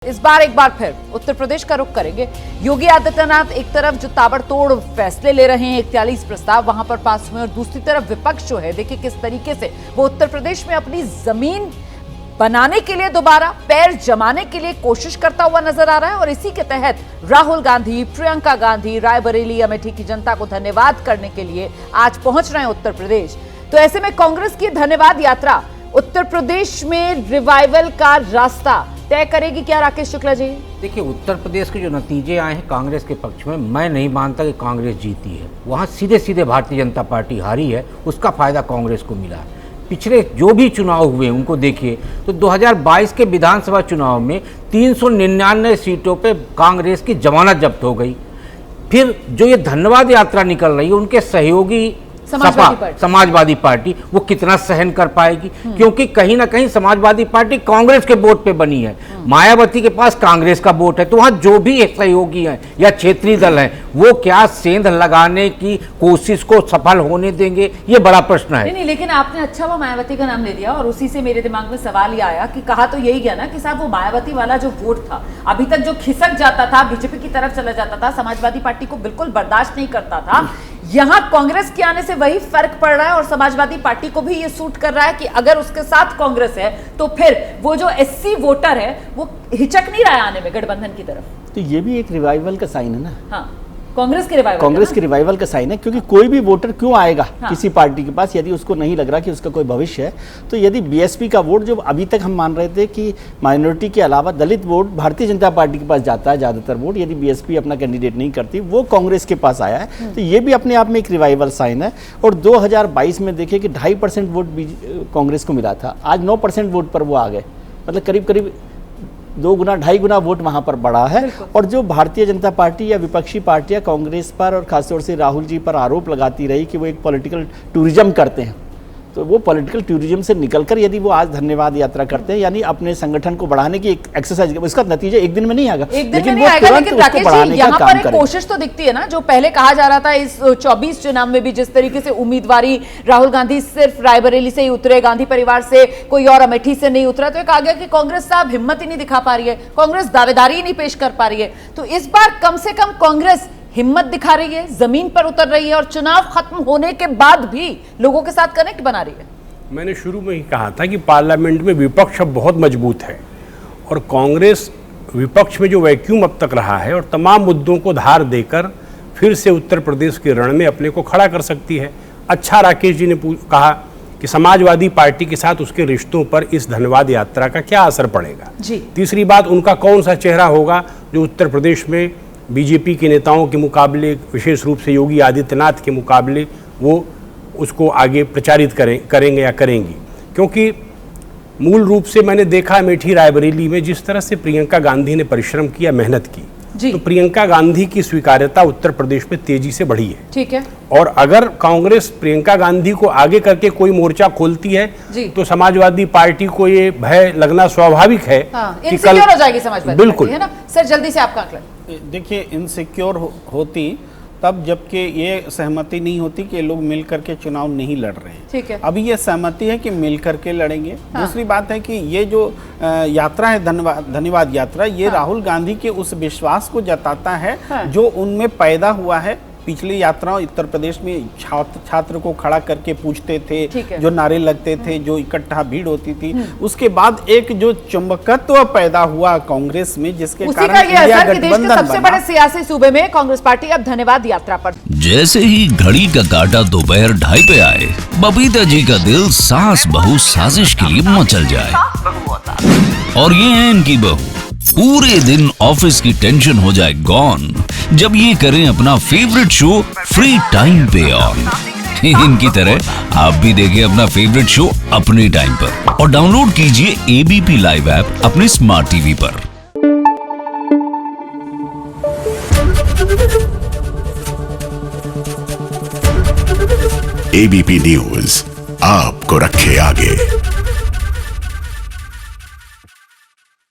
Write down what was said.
इस बार एक बार फिर उत्तर प्रदेश का रुख करेंगे। योगी आदित्यनाथ एक तरफ जो ताबड़तोड़ फैसले ले रहे हैं, 41 प्रस्ताव वहां पर पास हुए, और दूसरी तरफ विपक्ष जो है, देखिए किस तरीके से वो उत्तर प्रदेश में अपनी जमीन बनाने के लिए, दोबारा पैर जमाने के लिए कोशिश करता हुआ नजर आ रहा है। और इसी के तहत राहुल गांधी, प्रियंका गांधी रायबरेली अमेठी की जनता को धन्यवाद करने के लिए आज पहुंच रहे हैं उत्तर प्रदेश। तो ऐसे में कांग्रेस की धन्यवाद यात्रा उत्तर प्रदेश में रिवाइवल का रास्ता तय करेगी क्या, राकेश शुक्ला जी? देखिए, उत्तर प्रदेश के जो नतीजे आए हैं कांग्रेस के पक्ष में, मैं नहीं मानता कि कांग्रेस जीती है। वहाँ सीधे सीधे भारतीय जनता पार्टी हारी है, उसका फायदा कांग्रेस को मिला है। पिछले जो भी चुनाव हुए उनको देखिए तो 2022 के विधानसभा चुनाव में 399 सीटों पे कांग्रेस की जमानत जब्त हो गई। फिर जो ये धन्यवाद यात्रा निकल रही है, उनके सहयोगी समाजवादी पार्टी वो कितना सहन कर पाएगी, क्योंकि कहीं ना कहीं समाजवादी पार्टी कांग्रेस के वोट पे बनी है। मायावती के पास कांग्रेस का वोट है, तो वहां जो भी सहयोगी हैं या क्षेत्रीय दल हैं वो क्या सेंध लगाने की कोशिश को सफल होने देंगे, ये बड़ा प्रश्न है। नहीं, लेकिन आपने अच्छा वो मायावती का नाम ले दिया और उसी से मेरे दिमाग में सवाल ये आया कि कहा तो यही गया ना कि साहब वो मायावती वाला जो वोट था अभी तक जो खिसक जाता था, बीजेपी की तरफ चला जाता था, समाजवादी पार्टी को बिल्कुल बर्दाश्त नहीं करता था, यहां कांग्रेस के आने से वही फर्क पड़ रहा है और समाजवादी पार्टी को भी ये सूट कर रहा है कि अगर उसके साथ कांग्रेस है तो फिर वो जो एससी वोटर है वो हिचक नहीं रहा है आने में गठबंधन की तरफ। तो ये भी एक रिवाइवल का साइन है ना। हाँ, कांग्रेस के रिवाइवल का साइन है, क्योंकि कोई भी वोटर क्यों आएगा किसी पार्टी के पास यदि उसको नहीं लग रहा कि उसका कोई भविष्य है। तो यदि बीएसपी का वोट, जो अभी तक हम मान रहे थे कि माइनॉरिटी के अलावा दलित वोट भारतीय जनता पार्टी के पास जाता है ज्यादातर वोट, यदि बीएसपी अपना कैंडिडेट नहीं करती, वो कांग्रेस के पास आया है, तो ये भी अपने आप में एक रिवाइवल साइन है। और 2022 में देखिए कि 2.5% वोट कांग्रेस को मिला था, आज 9% वोट पर वो आ गए, मतलब करीब करीब 2 गुना 2.5 गुना वोट वहां पर बढ़ा है। और जो भारतीय जनता पार्टी या विपक्षी पार्टियां कांग्रेस पर और खासतौर से राहुल जी पर आरोप लगाती रही कि वो एक पॉलिटिकल टूरिज्म करते हैं, तो वो पॉलिटिकल टूरिज्म से निकलकर यदि वो आज धन्यवाद यात्रा करते हैं, यानी अपने संगठन को बढ़ाने की एक एक्सरसाइज, इसका नतीजा एक दिन में नहीं आएगा, लेकिन राकेश जी यहाँ पर एक कोशिश तो दिखती है ना, जो पहले कहा जा रहा था इस 24 चुनाव में भी, जिस तरीके से उम्मीदवारी राहुल गांधी सिर्फ रायबरेली से ही उतरे, गांधी परिवार से कोई और अमेठी से नहीं उतरा, तो एक आ गया कि कांग्रेस साहब हिम्मत ही नहीं दिखा पा रही है, कांग्रेस दावेदारी ही नहीं पेश कर पा रही है। तो इस बार कम से कम कांग्रेस हिम्मत दिखा रही है, जमीन पर उतर रही है और चुनाव खत्म होने के बाद भी लोगों के साथ कनेक्ट बना रही है। मैंने शुरू में ही कहा था कि पार्लियामेंट में विपक्ष अब बहुत मजबूत है और कांग्रेस विपक्ष में जो वैक्यूम अब तक रहा है और तमाम मुद्दों को धार देकर फिर से उत्तर प्रदेश के रण में अपने को खड़ा कर सकती है। अच्छा, राकेश जी ने कहा कि समाजवादी पार्टी के साथ उसके रिश्तों पर इस धन्यवाद यात्रा का क्या असर पड़ेगा जी। तीसरी बात, उनका कौन सा चेहरा होगा जो उत्तर प्रदेश में बीजेपी के नेताओं के मुकाबले, विशेष रूप से योगी आदित्यनाथ के मुकाबले, वो उसको आगे प्रचारित करेंगे या करेंगी। क्योंकि मूल रूप से मैंने देखा अमेठी रायबरेली में जिस तरह से प्रियंका गांधी ने परिश्रम किया, मेहनत की, तो प्रियंका गांधी की स्वीकार्यता उत्तर प्रदेश में तेजी से बढ़ी है। ठीक है। और अगर कांग्रेस प्रियंका गांधी को आगे करके कोई मोर्चा खोलती है तो समाजवादी पार्टी को ये भय लगना स्वाभाविक है कि कल हो जाएगी समाजवादी, बिल्कुल है ना। सर जल्दी से आपका आंकलन। देखिए, इनसिक्योर होती तब जबकि ये सहमति नहीं होती कि लोग मिल करके चुनाव नहीं लड़ रहे हैं। ठीक है। अभी ये सहमति है कि मिल करके लड़ेंगे। दूसरी बात है कि ये जो यात्रा है धन्यवाद यात्रा, ये राहुल गांधी के उस विश्वास को जताता है जो उनमें पैदा हुआ है। पिछली यात्राओं उत्तर प्रदेश में छात्र को खड़ा करके पूछते थे, जो नारे लगते थे, जो इकट्ठा भीड़ होती थी, उसके बाद एक जो चुंबकत्व पैदा हुआ कांग्रेस में, जिसके कारण इंडिया गठबंधन बना। सबसे बड़े सियासी सूबे में कांग्रेस पार्टी अब धन्यवाद यात्रा पर। जैसे ही घड़ी का काटा दोपहर 2:30 पे आए, बबीता जी का दिल सास बहू साजिश के लिए मचल जाए। और ये है इनकी बहू, पूरे दिन ऑफिस की टेंशन हो जाए गॉन जब ये करें अपना फेवरेट शो फ्री टाइम पे ऑन। इनकी तरह आप भी देखें अपना फेवरेट शो अपने टाइम पर और डाउनलोड कीजिए एबीपी लाइव ऐप अपने स्मार्ट टीवी पर। एबीपी न्यूज आपको रखे आगे।